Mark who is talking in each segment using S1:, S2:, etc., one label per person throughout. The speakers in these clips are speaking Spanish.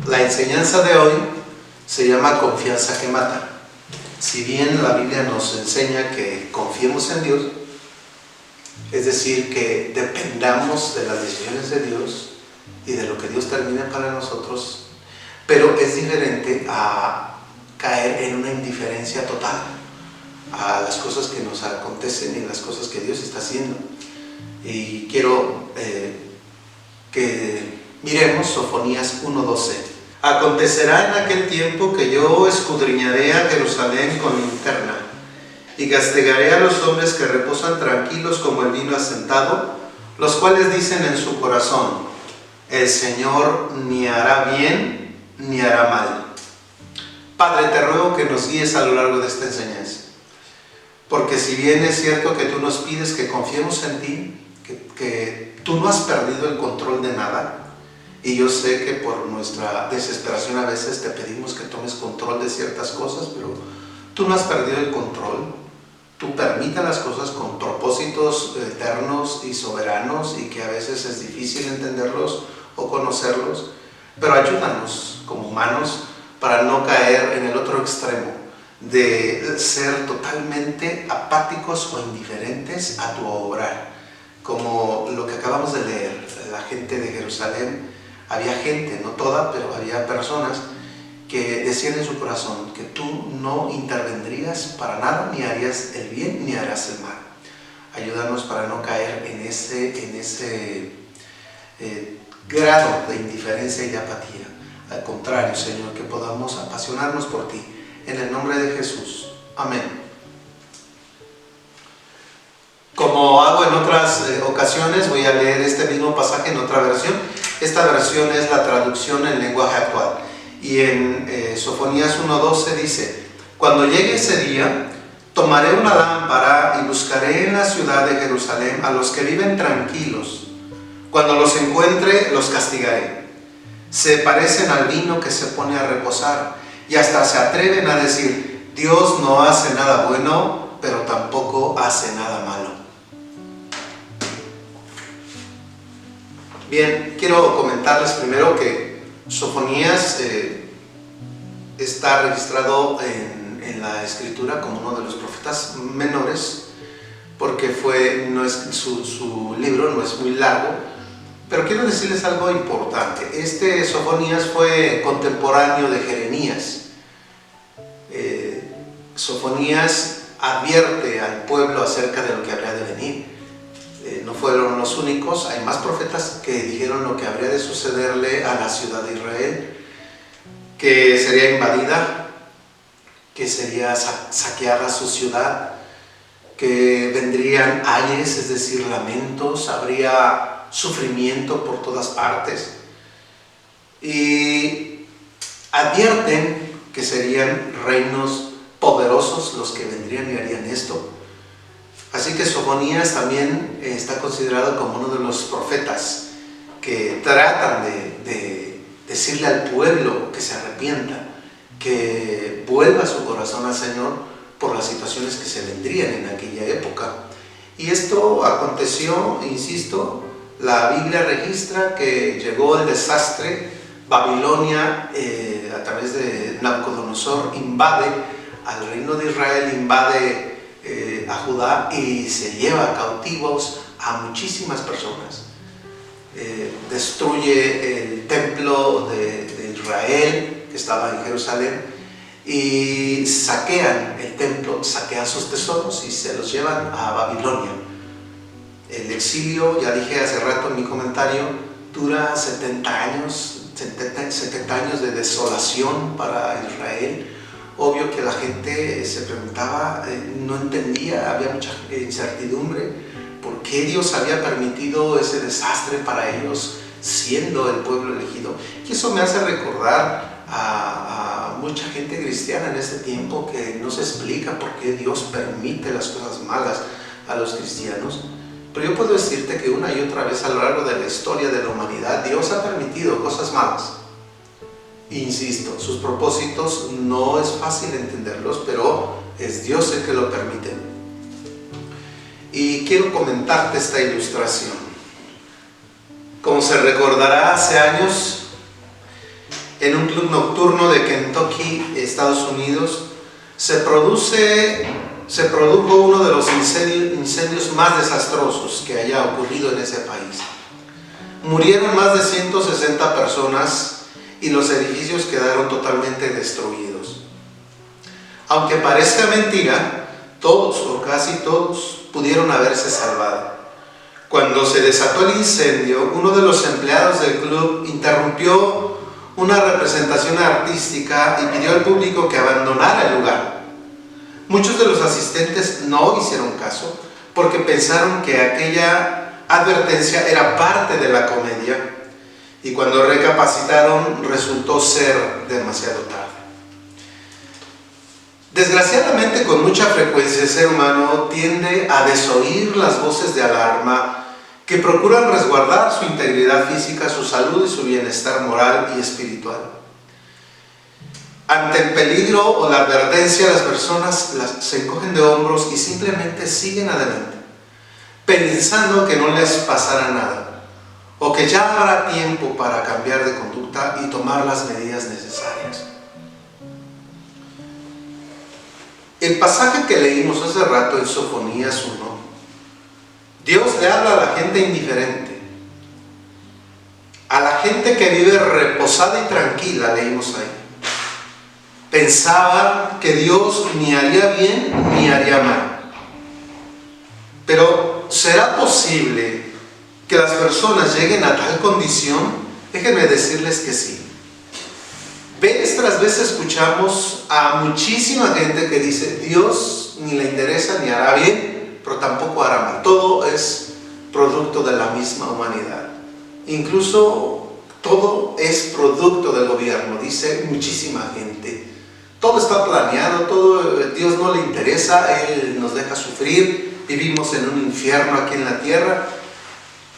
S1: La enseñanza de hoy se llama confianza que mata. Si bien la Biblia nos enseña que confiemos en Dios, es decir, que dependamos de las decisiones de Dios y de lo que Dios termine para nosotros, pero es diferente a caer en una indiferencia total a las cosas que nos acontecen y las cosas que Dios está haciendo. Y quiero que miremos Sofonías 1:12. Acontecerá en aquel tiempo que yo escudriñaré a Jerusalén con linterna y castigaré a los hombres que reposan tranquilos como el vino asentado, los cuales dicen en su corazón: el Señor ni hará bien ni hará mal. Padre, te ruego que nos guíes a lo largo de esta enseñanza, porque si bien es cierto que tú nos pides que confiemos en ti, que tú no has perdido el control de nada, y yo sé que por nuestra desesperación a veces te pedimos que tomes control de ciertas cosas, pero tú no has perdido el control. Tú permites las cosas con propósitos eternos y soberanos y que a veces es difícil entenderlos o conocerlos, pero ayúdanos como humanos para no caer en el otro extremo de ser totalmente apáticos o indiferentes a tu obra, como lo que acabamos de leer. La gente de Jerusalén, había gente, no toda, pero había personas que decían en su corazón que tú no intervendrías para nada, ni harías el bien ni harás el mal. Ayúdanos para no caer en ese grado de indiferencia y de apatía. Al contrario, Señor, que podamos apasionarnos por ti. En el nombre de Jesús. Amén. Como hago en otras ocasiones, voy a leer este mismo pasaje en otra versión. Esta versión es la traducción en lenguaje actual. Y en Sofonías 1:12 dice: cuando llegue ese día, tomaré una lámpara y buscaré en la ciudad de Jerusalén a los que viven tranquilos. Cuando los encuentre, los castigaré. Se parecen al vino que se pone a reposar y hasta se atreven a decir: Dios no hace nada bueno, pero tampoco hace nada malo. Bien, quiero comentarles primero que Sofonías está registrado en la escritura como uno de los profetas menores, porque su libro no es muy largo, pero quiero decirles algo importante. Este Sofonías fue contemporáneo de Jeremías. Sofonías advierte al pueblo acerca de lo que habría de venir. No fueron los únicos, hay más profetas que dijeron lo que habría de sucederle a la ciudad de Israel, que sería invadida, que sería saqueada su ciudad, que vendrían ayes, es decir, lamentos, habría sufrimiento por todas partes, y advierten que serían reinos poderosos los que vendrían y harían esto. Así que Sofonías también está considerado como uno de los profetas que tratan de decirle al pueblo que se arrepienta, que vuelva su corazón al Señor por las situaciones que se vendrían en aquella época. Y esto aconteció, insisto, la Biblia registra que llegó el desastre. Babilonia, a través de Nabucodonosor, invade al reino de Israel, invade a Judá y se lleva cautivos a muchísimas personas. Destruye el templo de Israel que estaba en Jerusalén y saquean el templo, saquean sus tesoros y se los llevan a Babilonia. El exilio, ya dije hace rato en mi comentario, dura 70 años de desolación para Israel. Obvio que la gente se preguntaba, no entendía, había mucha incertidumbre. ¿Por qué Dios había permitido ese desastre para ellos, siendo el pueblo elegido? Y eso me hace recordar a mucha gente cristiana en este tiempo que no se explica por qué Dios permite las cosas malas a los cristianos. Pero yo puedo decirte que una y otra vez a lo largo de la historia de la humanidad, Dios ha permitido cosas malas. Insisto, sus propósitos no es fácil entenderlos, pero es Dios el que lo permite. Y quiero comentarte esta ilustración. Como se recordará, hace años en un club nocturno de Kentucky, Estados Unidos, se produjo uno de los incendios más desastrosos que haya ocurrido en ese país. Murieron más de 160 personas y los edificios quedaron totalmente destruidos. Aunque parezca mentira, todos o casi todos pudieron haberse salvado. Cuando se desató el incendio, uno de los empleados del club interrumpió una representación artística y pidió al público que abandonara el lugar. Muchos de los asistentes no hicieron caso porque pensaron que aquella advertencia era parte de la comedia, y cuando recapacitaron resultó ser demasiado tarde. Desgraciadamente, con mucha frecuencia el ser humano tiende a desoír las voces de alarma que procuran resguardar su integridad física, su salud y su bienestar moral y espiritual. Ante el peligro o la advertencia, las personas se encogen de hombros y simplemente siguen adelante, pensando que no les pasará nada, o que ya habrá tiempo para cambiar de conducta y tomar las medidas necesarias. El pasaje que leímos hace rato en Sofonías 1, Dios le habla a la gente indiferente, a la gente que vive reposada y tranquila, leímos ahí. Pensaba que Dios ni haría bien ni haría mal. Pero ¿será posible que las personas lleguen a tal condición? Déjenme decirles que sí. Vez tras vez escuchamos a muchísima gente que dice: Dios ni le interesa ni hará bien, pero tampoco hará mal. Todo es producto de la misma humanidad. Incluso todo es producto del gobierno, dice muchísima gente. Todo está planeado, todo, Dios no le interesa, Él nos deja sufrir, vivimos en un infierno aquí en la tierra,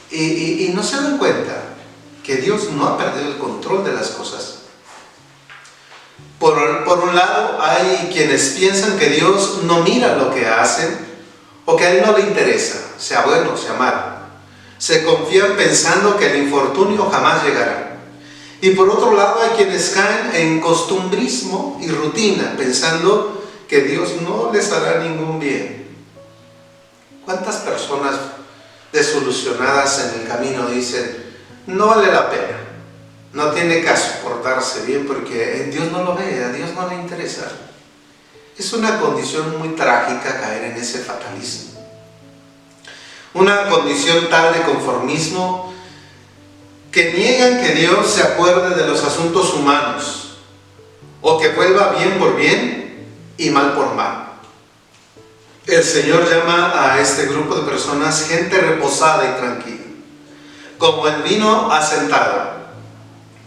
S1: y no se dan cuenta que Dios no ha perdido el control de las cosas. Por un lado, hay quienes piensan que Dios no mira lo que hacen, o que a Él no le interesa, sea bueno o sea malo. Se confían pensando que el infortunio jamás llegará. Y por otro lado, hay quienes caen en costumbrismo y rutina, pensando que Dios no les hará ningún bien. ¿Cuántas personas desilusionadas en el camino dicen: no vale la pena, no tiene caso portarse bien porque Dios no lo ve, a Dios no le interesa? Es una condición muy trágica caer en ese fatalismo. Una condición tal de conformismo que niegan que Dios se acuerde de los asuntos humanos, o que vuelva bien por bien y mal por mal. El Señor llama a este grupo de personas gente reposada y tranquila, como el vino asentado.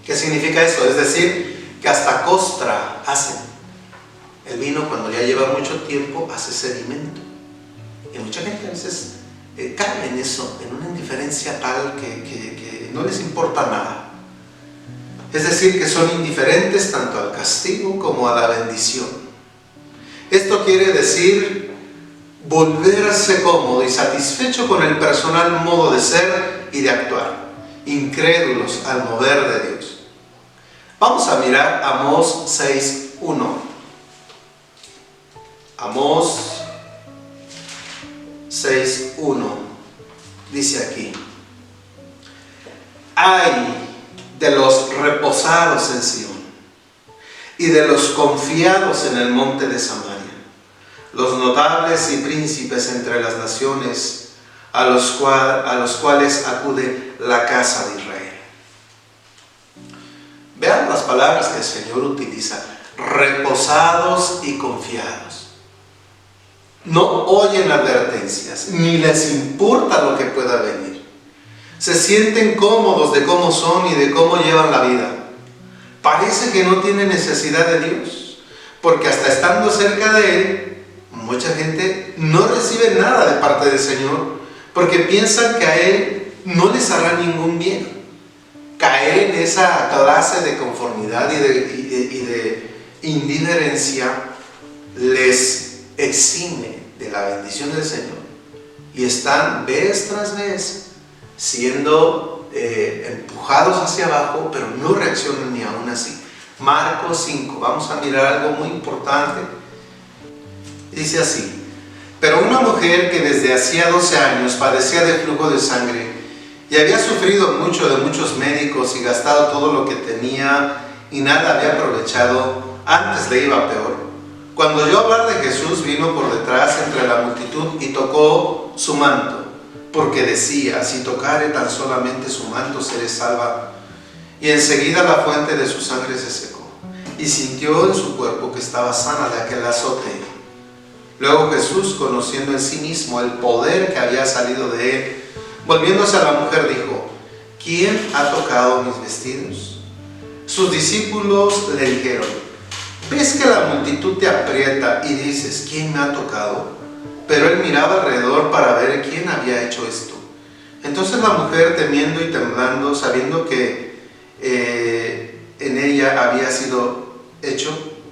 S1: ¿Qué significa eso? Es decir, que hasta costra hacen. El vino, cuando ya lleva mucho tiempo, hace sedimento. Y mucha gente a veces cae en eso, en una indiferencia tal que no les importa nada. Es decir, que son indiferentes tanto al castigo como a la bendición. Esto quiere decir volverse cómodo y satisfecho con el personal modo de ser y de actuar, incrédulos al mover de Dios. Vamos a mirar Amós 6:1. Amós 6:1 dice aquí: ay de los reposados en Sión y de los confiados en el monte de Samaria, los notables y príncipes entre las naciones, a los cuales acude la casa de Israel. Vean las palabras que el Señor utiliza: reposados y confiados. No oyen advertencias, ni les importa lo que pueda venir. Se sienten cómodos de cómo son y de cómo llevan la vida. Parece que no tienen necesidad de Dios, porque hasta estando cerca de Él, mucha gente no recibe nada de parte del Señor, porque piensan que a Él no les hará ningún bien. Caer en esa clase de conformidad y de indiferencia les exime de la bendición del Señor, y están vez tras vez siendo empujados hacia abajo, pero no reaccionan ni aún así. Marcos 5, vamos a mirar algo muy importante. Dice así: pero una mujer que desde hacía 12 años padecía de flujo de sangre y había sufrido mucho de muchos médicos y gastado todo lo que tenía y nada había aprovechado, antes le iba peor. Cuando oyó hablar de Jesús, vino por detrás entre la multitud y tocó su manto, porque decía: si tocare tan solamente su manto, seré salva. Y enseguida la fuente de su sangre se secó, y sintió en su cuerpo que estaba sana de aquel azote. Luego Jesús, conociendo en sí mismo el poder que había salido de él, volviéndose a la mujer, dijo: ¿quién ha tocado mis vestidos? Sus discípulos le dijeron: ¿ves que la multitud te aprieta y dices: ¿quién me ha tocado? Pero él miraba alrededor para ver quién había hecho esto. Entonces la mujer, temiendo y temblando, sabiendo que en ella había sido hecho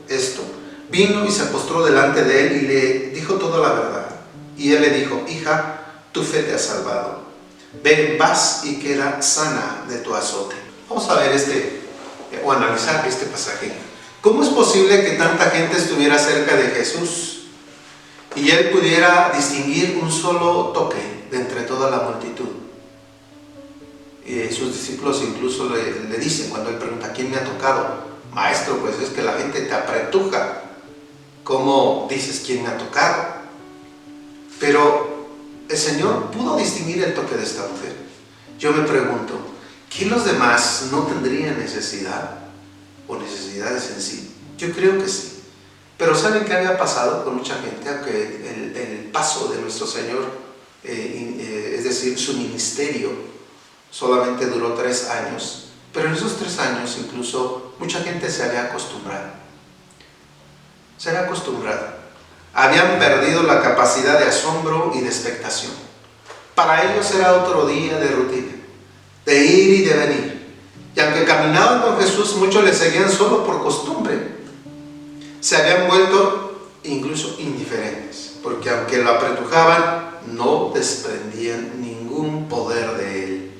S1: esto, vino y se postró delante de él y le dijo toda la verdad. Y él le dijo: hija, tu fe te ha salvado. Ve en paz y queda sana de tu azote. Vamos a ver o analizar este pasaje. ¿Cómo es posible que tanta gente estuviera cerca de Jesús y él pudiera distinguir un solo toque de entre toda la multitud? Sus discípulos incluso le dicen, cuando él pregunta: ¿quién me ha tocado? Maestro, pues es que la gente te apretuja. ¿Cómo dices quién me ha tocado? Pero el Señor pudo distinguir el toque de esta mujer. Yo me pregunto, ¿que los demás no tendrían necesidad o necesidades en sí? Yo creo que sí. Pero ¿saben qué había pasado con mucha gente? Aunque el paso de nuestro Señor, es decir, su ministerio, solamente duró 3 años, pero en esos 3 años incluso mucha gente se había acostumbrado. Se había acostumbrado. Habían perdido la capacidad de asombro y de expectación. Para ellos era otro día de rutina, de ir y de venir. Y aunque caminaban con Jesús, muchos le seguían solo por costumbre. Se habían vuelto incluso indiferentes, porque aunque lo apretujaban, no desprendían ningún poder de él.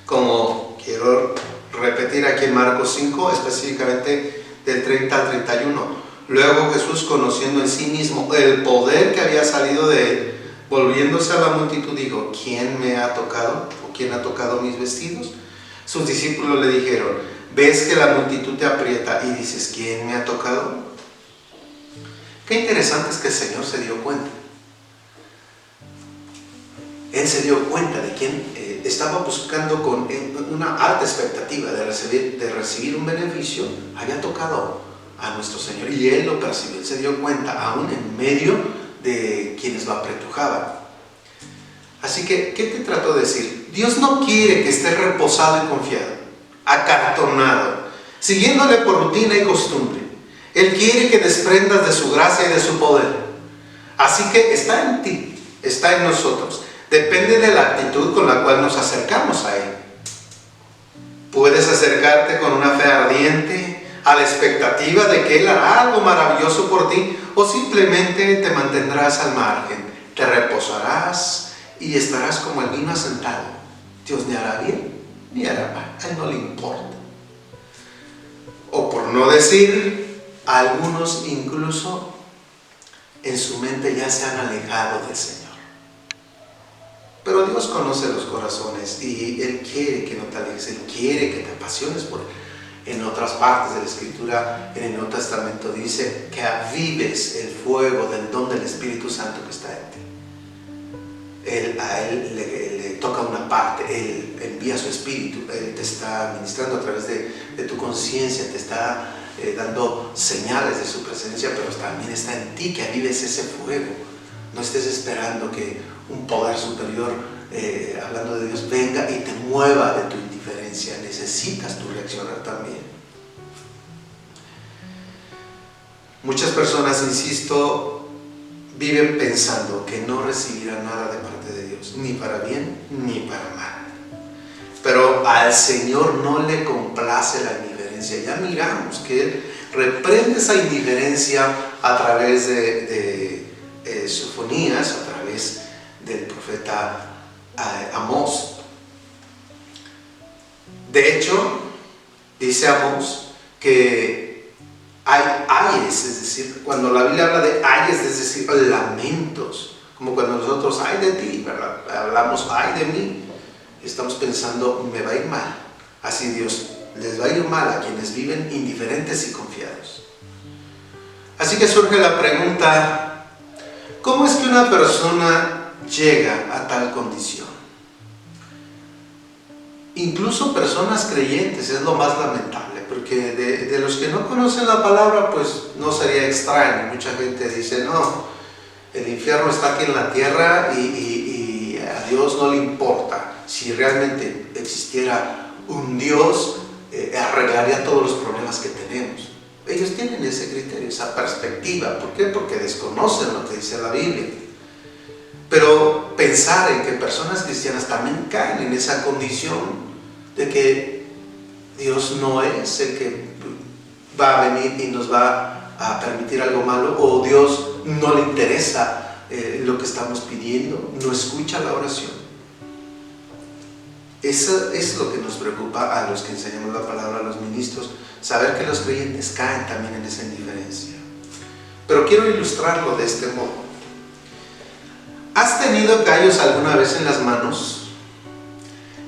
S1: Como quiero repetir aquí en Marcos 5, específicamente del 30 al 31. Luego Jesús, conociendo en sí mismo el poder que había salido de él, volviéndose a la multitud, dijo: ¿quién me ha tocado? ¿O quién ha tocado mis vestidos? Sus discípulos le dijeron: ¿ves que la multitud te aprieta y dices: ¿quién me ha tocado? Qué interesante es que el Señor se dio cuenta. Él se dio cuenta de quién estaba buscando con una alta expectativa de recibir un beneficio. Había tocado a nuestro Señor y él lo percibió. Él se dio cuenta aún en medio de quienes lo apretujaban. Así que, ¿qué te trato de decir? Dios no quiere que estés reposado y confiado, acartonado, siguiéndole por rutina y costumbre. Él quiere que desprendas de su gracia y de su poder. Así que está en ti, está en nosotros. Depende de la actitud con la cual nos acercamos a Él. Puedes acercarte con una fe ardiente, a la expectativa de que Él hará algo maravilloso por ti, o simplemente te mantendrás al margen, te reposarás y estarás como el vino asentado. Dios ni hará bien ni hará mal, a Él no le importa. O por no decir, algunos incluso en su mente ya se han alejado del Señor. Pero Dios conoce los corazones y Él quiere que no te alejes, Él quiere que te apasiones por Él. En otras partes de la Escritura, en el Nuevo Testamento, dice que avives el fuego del don del Espíritu Santo que está en ti. A Él le toca una parte, Él envía su Espíritu, Él te está ministrando a través de tu conciencia, te está dando señales de su presencia, pero también está en ti que avives ese fuego. No estés esperando que un poder superior, hablando de Dios, venga y te mueva de tu indiferencia. Necesitas tu reaccionar también. Muchas personas, insisto, viven pensando que no recibirán nada de parte de Dios, ni para bien ni para mal. Pero al Señor no le complace la indiferencia. Ya miramos que Él reprende esa indiferencia a través de Sofonías, a través del profeta Amós. De hecho, dice Amós que Hay ayes, es decir, cuando la Biblia habla de ayes, es decir, lamentos, como cuando nosotros, ay de ti, ¿verdad? Hablamos, ay de mí, estamos pensando, me va a ir mal. Así Dios les va a ir mal a quienes viven indiferentes y confiados. Así que surge la pregunta, ¿cómo es que una persona llega a tal condición? Incluso personas creyentes es lo más lamentable, porque de los que no conocen la palabra, pues no sería extraño. Mucha gente dice, no, el infierno está aquí en la tierra y a Dios no le importa. Si realmente existiera un Dios, arreglaría todos los problemas que tenemos. Ellos tienen ese criterio, esa perspectiva. ¿Por qué? Porque desconocen lo que dice la Biblia. Pero pensar en que personas cristianas también caen en esa condición de que Dios no es el que va a venir y nos va a permitir algo malo, o Dios no le interesa lo que estamos pidiendo, no escucha la oración. Eso es lo que nos preocupa a los que enseñamos la palabra, a los ministros, saber que los creyentes caen también en esa indiferencia. Pero quiero ilustrarlo de este modo. ¿Has tenido callos alguna vez en las manos?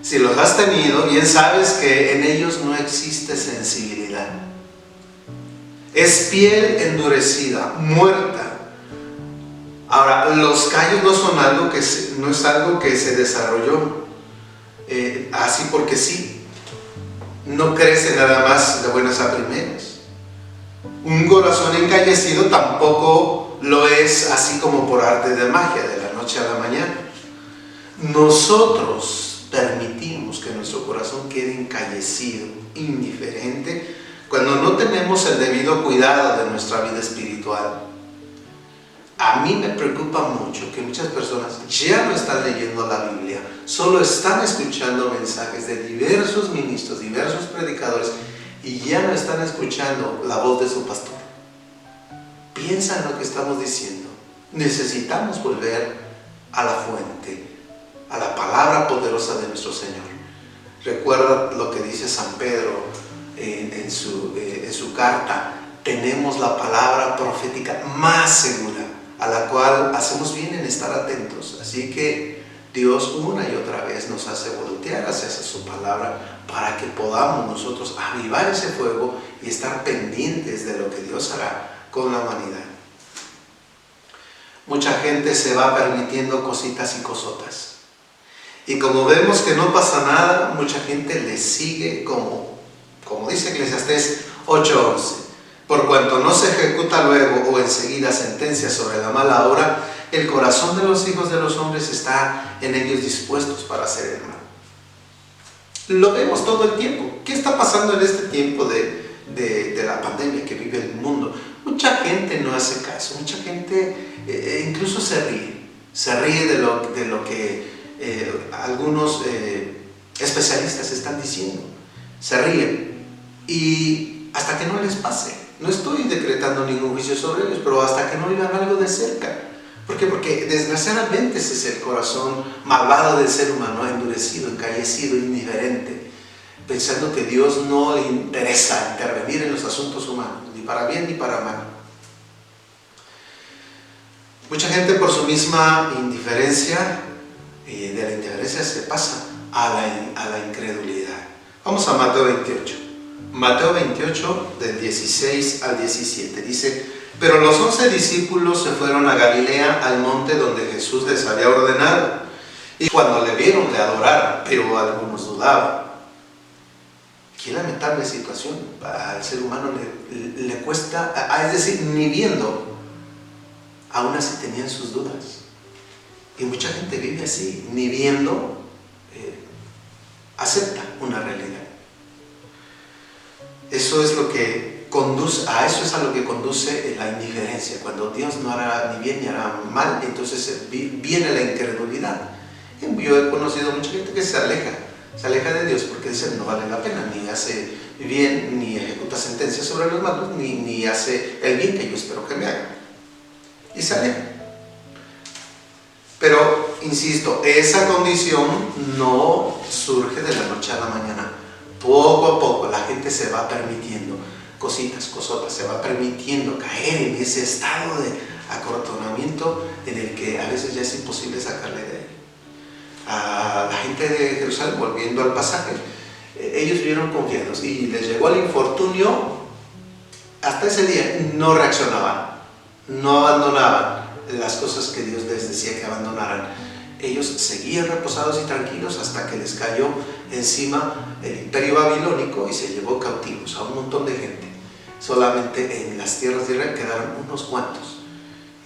S1: Si los has tenido, bien sabes que en ellos no existe sensibilidad. Es piel endurecida, muerta. Ahora, los callos no son algo que no es algo que se desarrolló así porque sí. No crece nada más de buenas a primeras. Un corazón encallecido tampoco lo es así como por arte de magia, de la noche a la mañana. Nosotros permitimos que nuestro corazón quede encallecido, indiferente, cuando no tenemos el debido cuidado de nuestra vida espiritual. A mí me preocupa mucho que muchas personas ya no están leyendo la Biblia, solo están escuchando mensajes de diversos ministros, diversos predicadores, y ya no están escuchando la voz de su pastor. Piensa en lo que estamos diciendo. Necesitamos volver a la fuente, a la palabra poderosa de nuestro Señor. Recuerda lo que dice San Pedro en su carta: tenemos la palabra profética más segura, a la cual hacemos bien en estar atentos. Así que Dios una y otra vez nos hace voltear hacia su palabra para que podamos nosotros avivar ese fuego y estar pendientes de lo que Dios hará con la humanidad. Mucha gente se va permitiendo cositas y cosotas. Y como vemos que no pasa nada, mucha gente le sigue como dice Eclesiastés 8:11. Por cuanto no se ejecuta luego o enseguida sentencia sobre la mala obra, el corazón de los hijos de los hombres está en ellos dispuestos para hacer el mal. Lo vemos todo el tiempo. ¿Qué está pasando en este tiempo de la pandemia que vive el mundo? Mucha gente no hace caso, mucha gente incluso se ríe de lo que algunos especialistas están diciendo. Se ríen y hasta que no les pase. No estoy decretando ningún juicio sobre ellos, pero hasta que no vivan algo de cerca. ¿Por qué? Porque desgraciadamente ese es el corazón malvado del ser humano, endurecido, encallecido, indiferente, pensando que Dios no le interesa intervenir en los asuntos humanos, ni para bien ni para mal. Mucha gente, por su misma indiferencia, de la indiferencia se pasa a la incredulidad. Vamos a Mateo 28. Mateo 28, del 16 al 17, dice: pero los 11 discípulos se fueron a Galilea, al monte donde Jesús les había ordenado. Y cuando le vieron, le adoraron, pero algunos dudaban. Qué lamentable situación. Al ser humano le cuesta, es decir, ni viendo, aún así tenían sus dudas. Y mucha gente vive así, ni viendo, acepta una realidad. Eso es lo que conduce, a eso es a lo que conduce la indiferencia. Cuando Dios no hará ni bien ni hará mal, entonces viene la incredulidad. Yo he conocido mucha gente que se aleja de Dios porque dice: no vale la pena, ni hace bien, ni ejecuta sentencias sobre los malos, ni hace el bien que yo espero que me haga. Y se aleja. Pero, insisto, esa condición no surge de la noche a la mañana. Poco a poco la gente se va permitiendo. cositas, cosotas, se va permitiendo caer en ese estado de acortonamiento en el que a veces ya es imposible sacarle de ahí. A la gente de Jerusalén, volviendo al pasaje, ellos vivieron confiados y les llegó el infortunio. Hasta ese día no reaccionaban, no abandonaban las cosas que Dios les decía que abandonaran. Ellos seguían reposados y tranquilos hasta que les cayó encima el imperio babilónico y se llevó cautivos a un montón de gente. Solamente en las tierras de Israel quedaron unos cuantos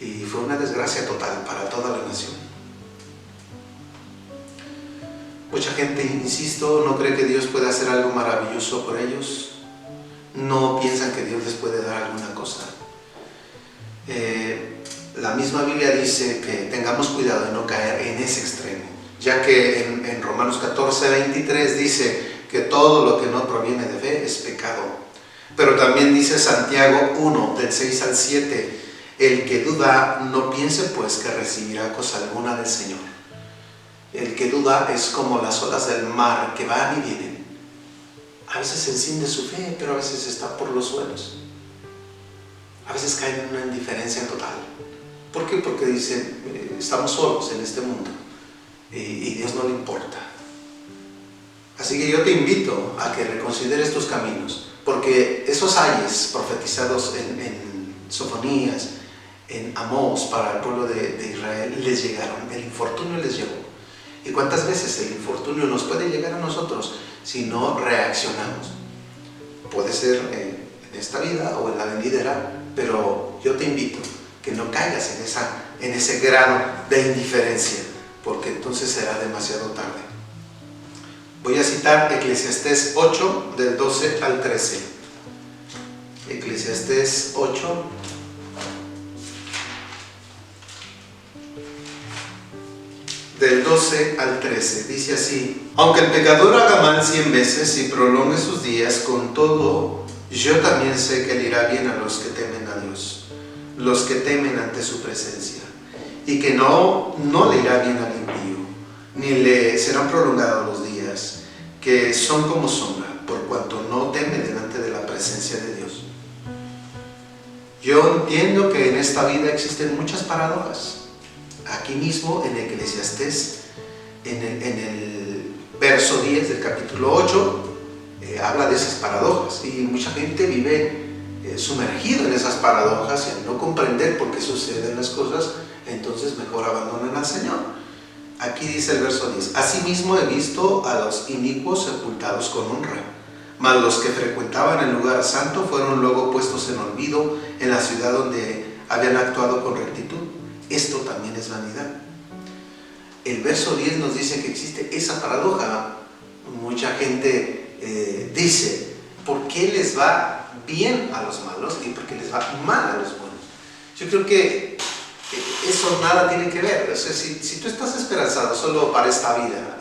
S1: y fue una desgracia total para toda la nación. Mucha gente, insisto, no cree que Dios puede hacer algo maravilloso por ellos. No piensan que Dios les puede dar alguna cosa. La misma Biblia dice que tengamos cuidado de no caer en ese extremo, ya que en Romanos 14:23 dice que todo lo que no proviene de fe es pecado. Pero también dice Santiago 1, del 6 al 7, el que duda no piense pues que recibirá cosa alguna del Señor. El que duda es como las olas del mar que van y vienen. A veces se enciende su fe, pero a veces está por los suelos. A veces caen en una indiferencia total. ¿Por qué? Porque dicen, estamos solos en este mundo y Dios no le importa. Así que yo te invito a que reconsideres tus caminos, porque esos ayes profetizados en Sofonías, en Amós para el pueblo de Israel, les llegaron, el infortunio les llegó. ¿Y cuántas veces el infortunio nos puede llegar a nosotros si no reaccionamos? Puede ser en esta vida o en la venidera, pero yo te invito que no caigas en ese grado de indiferencia, porque entonces será demasiado tarde. Voy a citar Eclesiastés 8, del 12 al 13. Eclesiastés 8, del 12 al 13, dice así: aunque el pecador haga mal 100 veces y prolongue sus días, con todo, yo también sé que le irá bien a los que temen a Dios, los que temen ante su presencia, y que no le irá bien al impío, ni le serán prolongados los días, que son como sombra, por cuanto no teme delante de la presencia de Dios. Yo entiendo que en esta vida existen muchas paradojas. Aquí mismo en Eclesiastés, en el verso 10 del capítulo 8, habla de esas paradojas, y mucha gente vive sumergido en esas paradojas y al no comprender por qué suceden las cosas, entonces mejor abandonan al Señor. Aquí dice el verso 10: asimismo he visto a los inicuos sepultados con honra, mas los que frecuentaban el lugar santo fueron luego puestos en olvido en la ciudad donde habían actuado con rectitud. Esto también es vanidad. El verso 10 nos dice que existe esa paradoja. Mucha gente dice, ¿por qué les va bien a los malos y por qué les va mal a los buenos? Yo creo que eso nada tiene que ver. O sea, si tú estás esperanzado solo para esta vida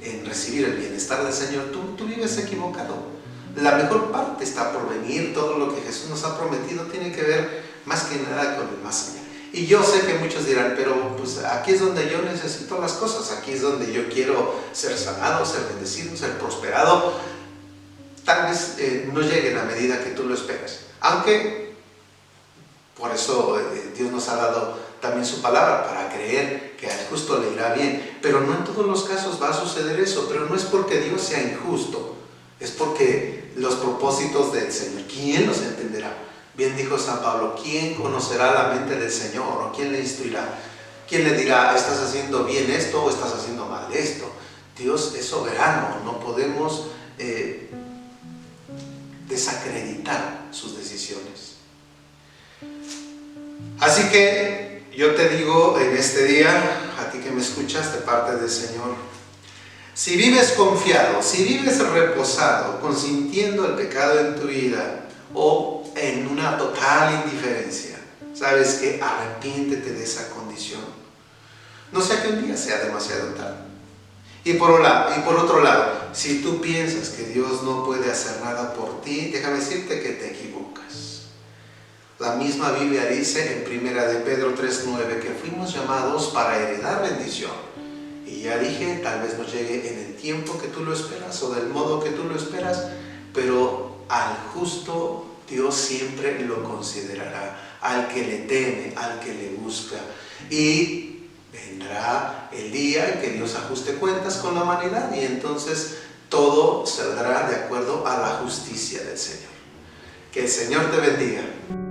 S1: en recibir el bienestar del Señor, tú vives equivocado. La mejor parte está por venir. Todo lo que Jesús nos ha prometido tiene que ver más que nada con el más allá. Y yo sé que muchos dirán, pero pues aquí es donde yo necesito las cosas, aquí es donde yo quiero ser sanado, ser bendecido, ser prosperado. Tal vez no llegue en la medida que tú lo esperas, aunque por eso Dios nos ha dado también su palabra para creer que al justo le irá bien, pero no en todos los casos va a suceder eso. Pero no es porque Dios sea injusto, es porque los propósitos del Señor, ¿quién los entenderá? Bien dijo San Pablo, ¿quién conocerá la mente del Señor? ¿O quién le instruirá? ¿Quién le dirá, estás haciendo bien esto o estás haciendo mal esto? Dios es soberano, no podemos desacreditar sus decisiones. Así que yo te digo en este día, a ti que me escuchas de parte del Señor, si vives confiado, si vives reposado, consintiendo el pecado en tu vida o en una total indiferencia, sabes que arrepiéntete de esa condición. No sea que un día sea demasiado tarde. Y por otro lado, si tú piensas que Dios no puede hacer nada por ti, déjame decirte que te equivocas. La misma Biblia dice en 1 de Pedro 3:9 que fuimos llamados para heredar bendición. Y ya dije, tal vez no llegue en el tiempo que tú lo esperas o del modo que tú lo esperas, pero al justo Dios siempre lo considerará, al que le teme, al que le busca. Y vendrá el día en que Dios ajuste cuentas con la humanidad y entonces todo saldrá de acuerdo a la justicia del Señor. Que el Señor te bendiga.